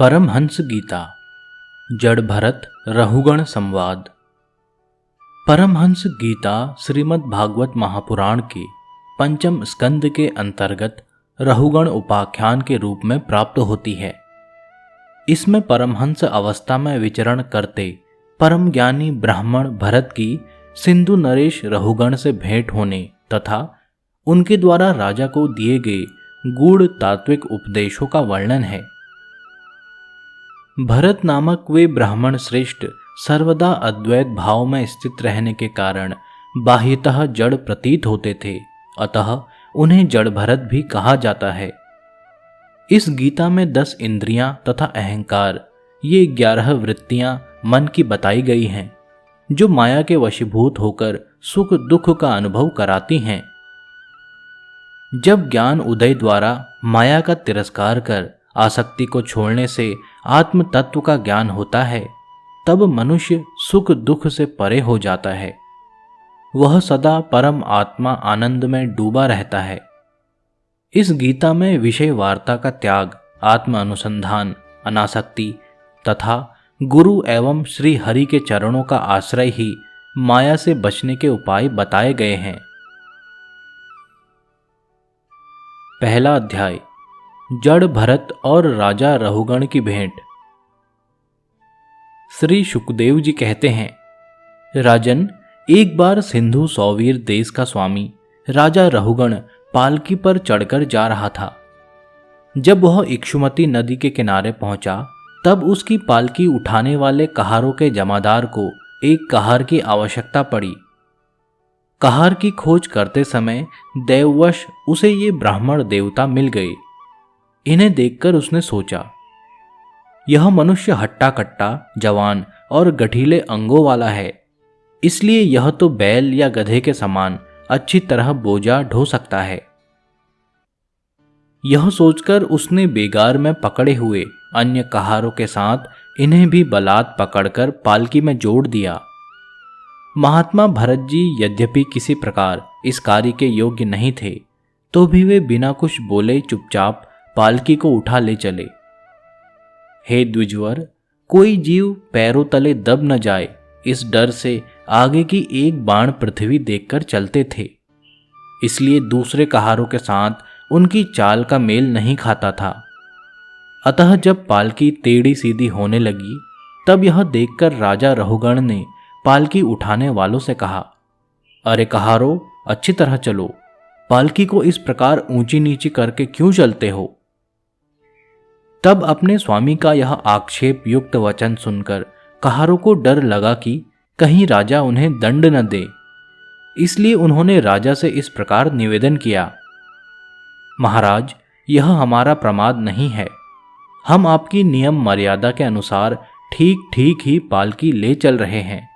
परमहंस गीता जड़ भरत रहुगण संवाद। परमहंस गीता श्रीमद् भागवत महापुराण के पंचम स्कंद के अंतर्गत रहुगण उपाख्यान के रूप में प्राप्त होती है। इसमें परमहंस अवस्था में विचरण करते परम ज्ञानी ब्राह्मण भरत की सिंधु नरेश रहुगण से भेंट होने तथा उनके द्वारा राजा को दिए गए गूढ़ तात्विक उपदेशों का वर्णन है। भरत नामक वे ब्राह्मण श्रेष्ठ सर्वदा अद्वैत भाव में स्थित रहने के कारण बाह्यतः जड़ प्रतीत होते थे, अतः उन्हें जड़ भरत भी कहा जाता है। इस गीता में 10 इंद्रियां तथा अहंकार, ये 11 वृत्तियां मन की बताई गई हैं, जो माया के वशीभूत होकर सुख दुख का अनुभव कराती हैं। जब ज्ञान उदय द्वारा माया का तिरस्कार कर आसक्ति को छोड़ने से आत्म तत्व का ज्ञान होता है, तब मनुष्य सुख दुख से परे हो जाता है। वह सदा परम आत्मा आनंद में डूबा रहता है। इस गीता में विषय वार्ता का त्याग, आत्म अनुसंधान, अनासक्ति तथा गुरु एवं श्री हरि के चरणों का आश्रय ही माया से बचने के उपाय बताए गए हैं। पहला अध्याय, जड़ भरत और राजा रहुगण की भेंट। श्री शुकदेव जी कहते हैं, राजन, एक बार सिंधु सौवीर देश का स्वामी राजा रहुगण पालकी पर चढ़कर जा रहा था। जब वह इक्षुमती नदी के किनारे पहुंचा, तब उसकी पालकी उठाने वाले कहारों के जमादार को एक कहार की आवश्यकता पड़ी। कहार की खोज करते समय देववश उसे ये ब्राह्मण देवता मिल गए। इन्हें देखकर उसने सोचा, यह मनुष्य हट्टा कट्टा, जवान और गठीले अंगों वाला है, इसलिए यह तो बैल या गधे के समान अच्छी तरह बोझा ढो सकता है। यह सोचकर उसने बेगार में पकड़े हुए अन्य कहारों के साथ इन्हें भी बलात् पकड़कर पालकी में जोड़ दिया। महात्मा भरत जी यद्यपि किसी प्रकार इस कार्य के योग्य नहीं थे, तो भी वे बिना कुछ बोले चुपचाप पालकी को उठा ले चले। हे द्विजवर, कोई जीव पैरों तले दब न जाए, इस डर से आगे की एक बाण पृथ्वी देखकर चलते थे, इसलिए दूसरे कहारों के साथ उनकी चाल का मेल नहीं खाता था। अतः जब पालकी टेढ़ी सीधी होने लगी, तब यह देखकर राजा रहुगण ने पालकी उठाने वालों से कहा, अरे कहारों, अच्छी तरह चलो, पालकी को इस प्रकार ऊंची नीची करके क्यों चलते हो। तब अपने स्वामी का यह आक्षेप युक्त वचन सुनकर कहारों को डर लगा कि कहीं राजा उन्हें दंड न दे, इसलिए उन्होंने राजा से इस प्रकार निवेदन किया, महाराज, यह हमारा प्रमाद नहीं है, हम आपकी नियम मर्यादा के अनुसार ठीक ठीक ही पालकी ले चल रहे हैं।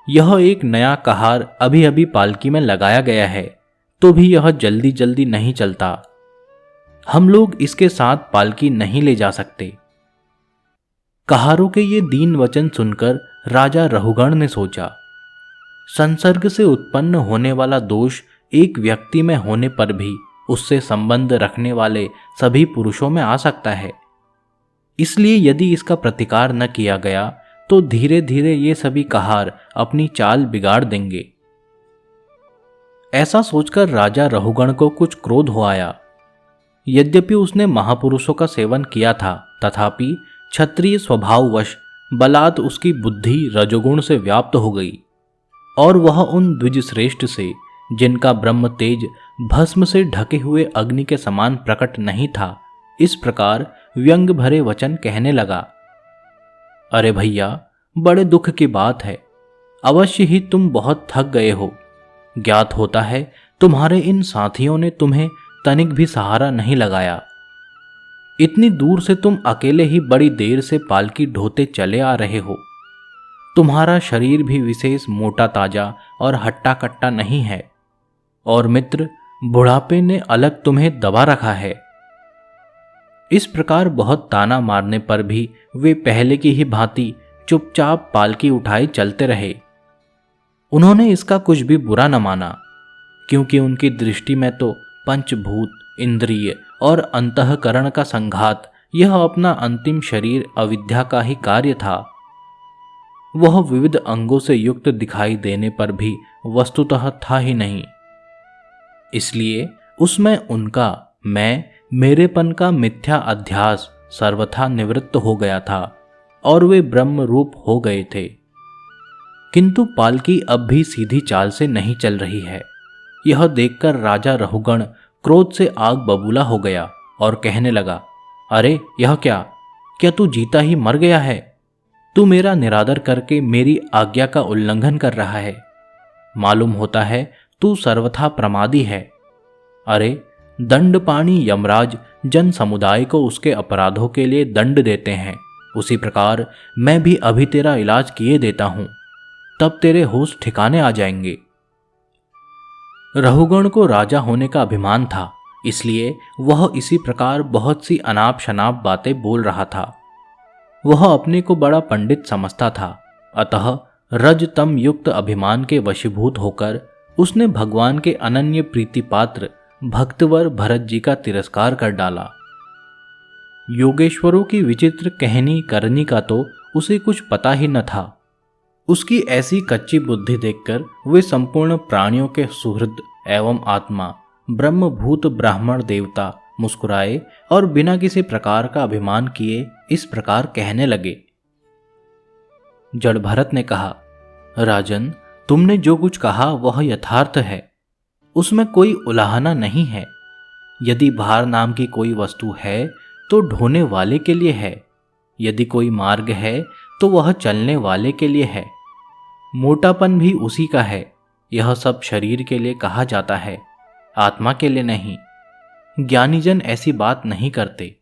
यह एक नया कहार अभी अभी पालकी में लगाया गया है, तो भी यह जल्दी जल्दी नहीं चलता। हम लोग इसके साथ पालकी नहीं ले जा सकते। कहारों के ये दीन वचन सुनकर राजा रहुगण ने सोचा, संसर्ग से उत्पन्न होने वाला दोष एक व्यक्ति में होने पर भी उससे संबंध रखने वाले सभी पुरुषों में आ सकता है, इसलिए यदि इसका प्रतिकार न किया गया तो धीरे धीरे ये सभी कहार अपनी चाल बिगाड़ देंगे। ऐसा सोचकर राजा रहुगण को कुछ क्रोध हो आया। यद्यपि उसने महापुरुषों का सेवन किया था, तथापि क्षत्रिय स्वभाववश बलात् उसकी बुद्धि रजोगुण से व्याप्त हो गई और वह उन द्विज श्रेष्ठ से, जिनका ब्रह्म तेज भस्म से ढके हुए अग्नि के समान प्रकट नहीं था, इस प्रकार व्यंग भरे वचन कहने लगा, अरे भैया, बड़े दुख की बात है, अवश्य ही तुम बहुत थक गए हो। ज्ञात होता है तुम्हारे इन साथियों ने तुम्हें तनिक भी सहारा नहीं लगाया। इतनी दूर से तुम अकेले ही बड़ी देर से पालकी ढोते चले आ रहे हो। तुम्हारा शरीर भी विशेष मोटा ताजा और हट्टा कट्टा नहीं है, और मित्र, बुढ़ापे ने अलग तुम्हें दबा रखा है। इस प्रकार बहुत ताना मारने पर भी वे पहले की ही भांति चुपचाप पालकी उठाए चलते रहे। उन्होंने इसका कुछ भी बुरा न माना, क्योंकि उनकी दृष्टि में तो पंचभूत, इंद्रिय और अंतःकरण का संघात यह अपना अंतिम शरीर अविद्या का ही कार्य था। वह विविध अंगों से युक्त दिखाई देने पर भी वस्तुतः था ही नहीं। इसलिए उसमें उनका मैं मेरेपन का मिथ्या अध्यास सर्वथा निवृत्त हो गया था और वे ब्रह्म रूप हो गए थे। किंतु पालकी अब भी सीधी चाल से नहीं चल रही है। यह देखकर राजा रहुगण क्रोध से आग बबूला हो गया और कहने लगा, अरे यह क्या तू जीता ही मर गया है? तू मेरा निरादर करके मेरी आज्ञा का उल्लंघन कर रहा है। मालूम होता है तू सर्वथा प्रमादी है। अरे दंडपाणी यमराज जन समुदाय को उसके अपराधों के लिए दंड देते हैं, उसी प्रकार मैं भी अभी तेरा इलाज किए देता हूं, तब तेरे होश ठिकाने आ जाएंगे। रहुगण को राजा होने का अभिमान था, इसलिए वह इसी प्रकार बहुत सी अनाप शनाप बातें बोल रहा था। वह अपने को बड़ा पंडित समझता था, अतः रजतम युक्त अभिमान के वशीभूत होकर उसने भगवान के अनन्य प्रीति पात्र भक्तवर भरत जी का तिरस्कार कर डाला। योगेश्वरों की विचित्र कहनी करनी का तो उसे कुछ पता ही न था। उसकी ऐसी कच्ची बुद्धि देखकर वे संपूर्ण प्राणियों के सुहृद एवं आत्मा ब्रह्मभूत ब्राह्मण देवता मुस्कुराए और बिना किसी प्रकार का अभिमान किए इस प्रकार कहने लगे। जड़ भरत ने कहा, राजन, तुमने जो कुछ कहा वह यथार्थ है, उसमें कोई उलाहना नहीं है। यदि भार नाम की कोई वस्तु है तो ढोने वाले के लिए है, यदि कोई मार्ग है तो वह चलने वाले के लिए है। मोटापन भी उसी का है। यह सब शरीर के लिए कहा जाता है, आत्मा के लिए नहीं। ज्ञानीजन ऐसी बात नहीं करते।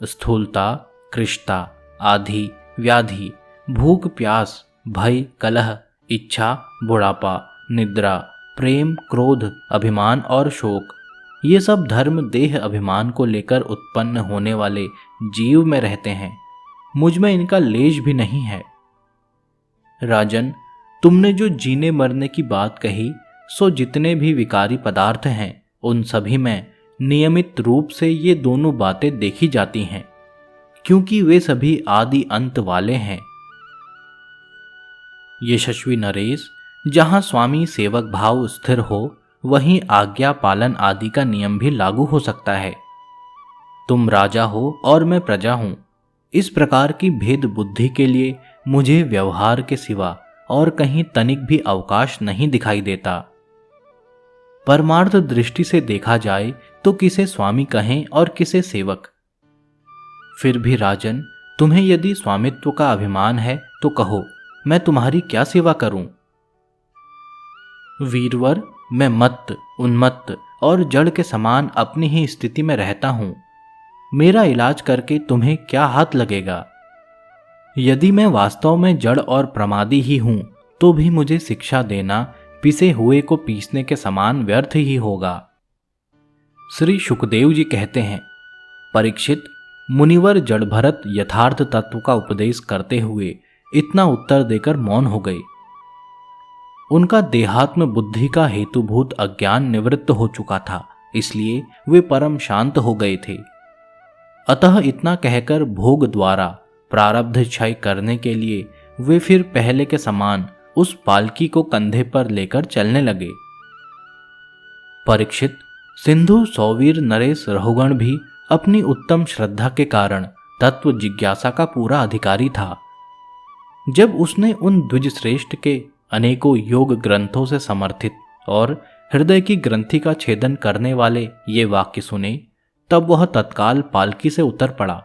स्थूलता, कृष्णता, आधि, व्याधि, भूख प्यास, भय, कलह, इच्छा, बुढ़ापा, निद्रा, प्रेम, क्रोध, अभिमान और शोक, ये सब धर्म देह अभिमान को लेकर उत्पन्न होने वाले जीव में रहते हैं। मुझ में इनका लेश भी नहीं है। राजन, तुमने जो जीने मरने की बात कही, सो जितने भी विकारी पदार्थ हैं उन सभी में नियमित रूप से ये दोनों बातें देखी जाती हैं, क्योंकि वे सभी आदि अंत वाले हैं। यशस्वी नरेश, जहां स्वामी सेवक भाव स्थिर हो वहीं आज्ञा पालन आदि का नियम भी लागू हो सकता है। तुम राजा हो और मैं प्रजा हूं, इस प्रकार की भेद बुद्धि के लिए मुझे व्यवहार के सिवा और कहीं तनिक भी अवकाश नहीं दिखाई देता। परमार्थ दृष्टि से देखा जाए तो किसे स्वामी कहें और किसे सेवक। फिर भी राजन, तुम्हें यदि स्वामित्व का अभिमान है तो कहो, मैं तुम्हारी क्या सेवा करूं? वीरवर, मैं मत्त, उन्मत्त और जड़ के समान अपनी ही स्थिति में रहता हूं। मेरा इलाज करके तुम्हें क्या हाथ लगेगा? यदि मैं वास्तव में जड़ और प्रमादी ही हूं तो भी मुझे शिक्षा देना पिसे हुए को पीसने के समान व्यर्थ ही होगा। श्री सुखदेव जी कहते हैं, परीक्षित, मुनिवर जड़भरत यथार्थ तत्व का उपदेश करते हुए इतना उत्तर देकर मौन हो गए। उनका देहात्म बुद्धि का हेतुभूत अज्ञान निवृत्त हो चुका था, इसलिए वे परम शांत हो गए थे। अतः इतना कहकर भोग द्वारा प्रारब्ध क्षय करने के लिए वे फिर पहले के समान उस पालकी को कंधे पर लेकर चलने लगे। परीक्षित, सिंधु सौवीर नरेश रहुगण भी अपनी उत्तम श्रद्धा के कारण तत्व जिज्ञासा का पूरा अधिकारी था। जब उसने उन द्विजश्रेष्ठ के अनेकों योग ग्रंथों से समर्थित और हृदय की ग्रंथि का छेदन करने वाले ये वाक्य सुने, तब वह तत्काल पालकी से उतर पड़ा।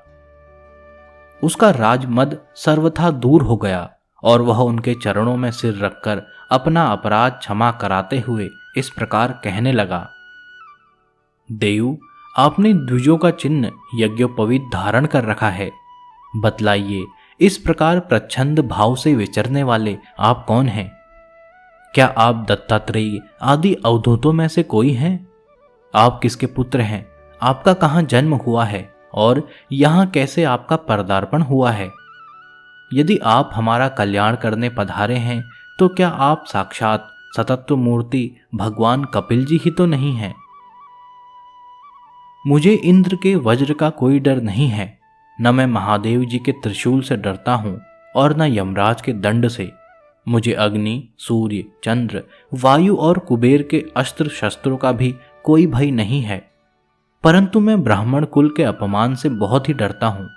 उसका राजमद सर्वथा दूर हो गया और वह उनके चरणों में सिर रखकर अपना अपराध क्षमा कराते हुए इस प्रकार कहने लगा, देव, आपने द्विजों का चिन्ह यज्ञोपवीत धारण कर रखा है। बतलाइए, इस प्रकार प्रच्छंद भाव से विचरने वाले आप कौन हैं? क्या आप दत्तात्रेय आदि अवधूतों में से कोई हैं? आप किसके पुत्र हैं? आपका कहाँ जन्म हुआ है और यहाँ कैसे आपका पदार्पण हुआ है? यदि आप हमारा कल्याण करने पधारे हैं तो क्या आप साक्षात सतत्व मूर्ति भगवान कपिल जी ही तो नहीं हैं? मुझे इंद्र के वज्र का कोई डर नहीं है, न मैं महादेव जी के त्रिशूल से डरता हूँ और न यमराज के दंड से। मुझे अग्नि, सूर्य, चंद्र, वायु और कुबेर के अस्त्र शस्त्रों का भी कोई भय नहीं है, परंतु मैं ब्राह्मण कुल के अपमान से बहुत ही डरता हूँ।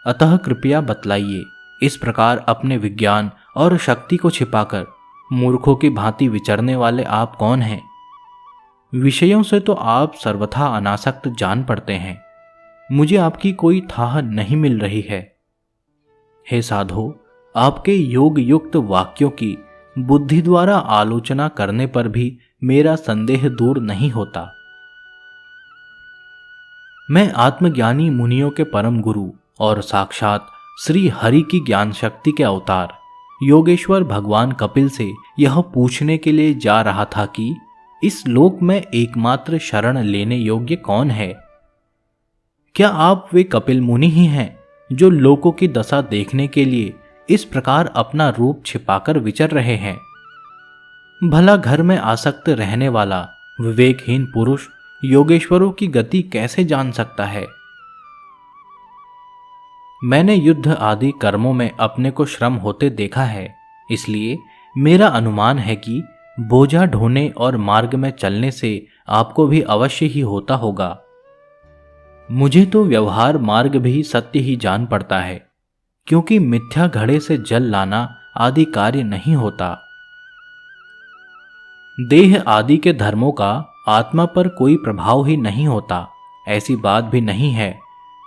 अतः कृपया बतलाइए, इस प्रकार अपने विज्ञान और शक्ति को छिपाकर मूर्खों की भांति विचरने वाले आप कौन हैं? विषयों से तो आप सर्वथा अनासक्त जान पड़ते हैं, मुझे आपकी कोई थाह नहीं मिल रही है। हे साधो, आपके योग युक्त वाक्यों की बुद्धि द्वारा आलोचना करने पर भी मेरा संदेह दूर नहीं होता। मैं आत्मज्ञानी मुनियों के परम गुरु और साक्षात श्री हरि की ज्ञान शक्ति के अवतार योगेश्वर भगवान कपिल से यह पूछने के लिए जा रहा था कि इस लोक में एकमात्र शरण लेने योग्य कौन है? क्या आप वे कपिल मुनि ही हैं जो लोकों की दशा देखने के लिए इस प्रकार अपना रूप छिपाकर विचर रहे हैं? भला घर में आसक्त रहने वाला विवेकहीन पुरुष योगेश्वरों की गति कैसे जान सकता है? मैंने युद्ध आदि कर्मों में अपने को श्रम होते देखा है, इसलिए मेरा अनुमान है कि बोझा ढोने और मार्ग में चलने से आपको भी अवश्य ही होता होगा। मुझे तो व्यवहार मार्ग भी सत्य ही जान पड़ता है, क्योंकि मिथ्या घड़े से जल लाना आदि कार्य नहीं होता। देह आदि के धर्मों का आत्मा पर कोई प्रभाव ही नहीं होता, ऐसी बात भी नहीं है।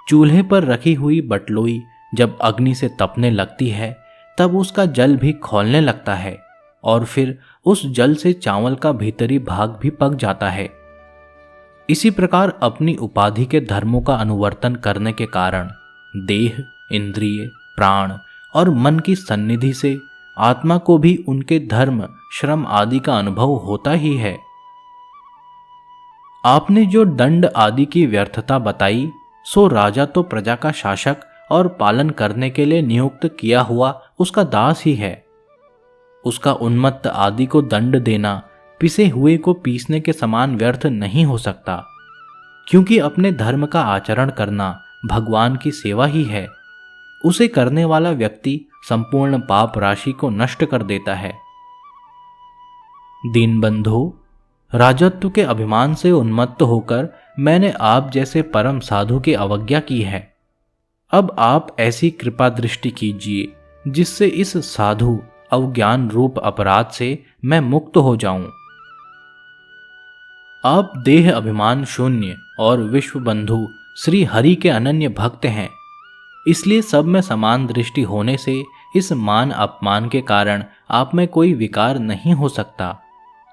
चूल्हे पर रखी हुई बटलोई जब अग्नि से तपने लगती है तब उसका जल भी खौलने लगता है और फिर उस जल से चावल का भीतरी भाग भी पक जाता है। इसी प्रकार अपनी उपाधि के धर्मों का अनुवर्तन करने के कारण देह, इंद्रिय, प्राण और मन की सन्निधि से आत्मा को भी उनके धर्म, श्रम आदि का अनुभव होता ही है। आपने जो दंड आदि की व्यर्थता बताई, सो राजा तो प्रजा का शासक और पालन करने के लिए नियुक्त किया हुआ उसका दास ही है। उसका उन्मत्त आदि को दंड देना पिसे हुए को पीसने के समान व्यर्थ नहीं हो सकता, क्योंकि अपने धर्म का आचरण करना भगवान की सेवा ही है। उसे करने वाला व्यक्ति संपूर्ण पाप राशि को नष्ट कर देता है। दीनबंधु, राजत्व के अभिमान से उन्मत्त होकर मैंने आप जैसे परम साधु की अवज्ञा की है। अब आप ऐसी कृपा दृष्टि कीजिए जिससे इस साधु अवज्ञान रूप अपराध से मैं मुक्त हो जाऊं। आप देह अभिमान शून्य और विश्व बंधु श्री हरि के अनन्य भक्त हैं, इसलिए सब में समान दृष्टि होने से इस मान अपमान के कारण आप में कोई विकार नहीं हो सकता।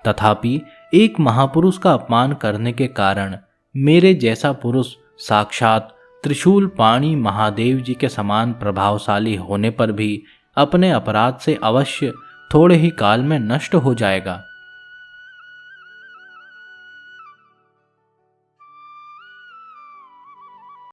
तथापि एक महापुरुष का अपमान करने के कारण मेरे जैसा पुरुष साक्षात त्रिशूल पाणी महादेव जी के समान प्रभावशाली होने पर भी अपने अपराध से अवश्य थोड़े ही काल में नष्ट हो जाएगा।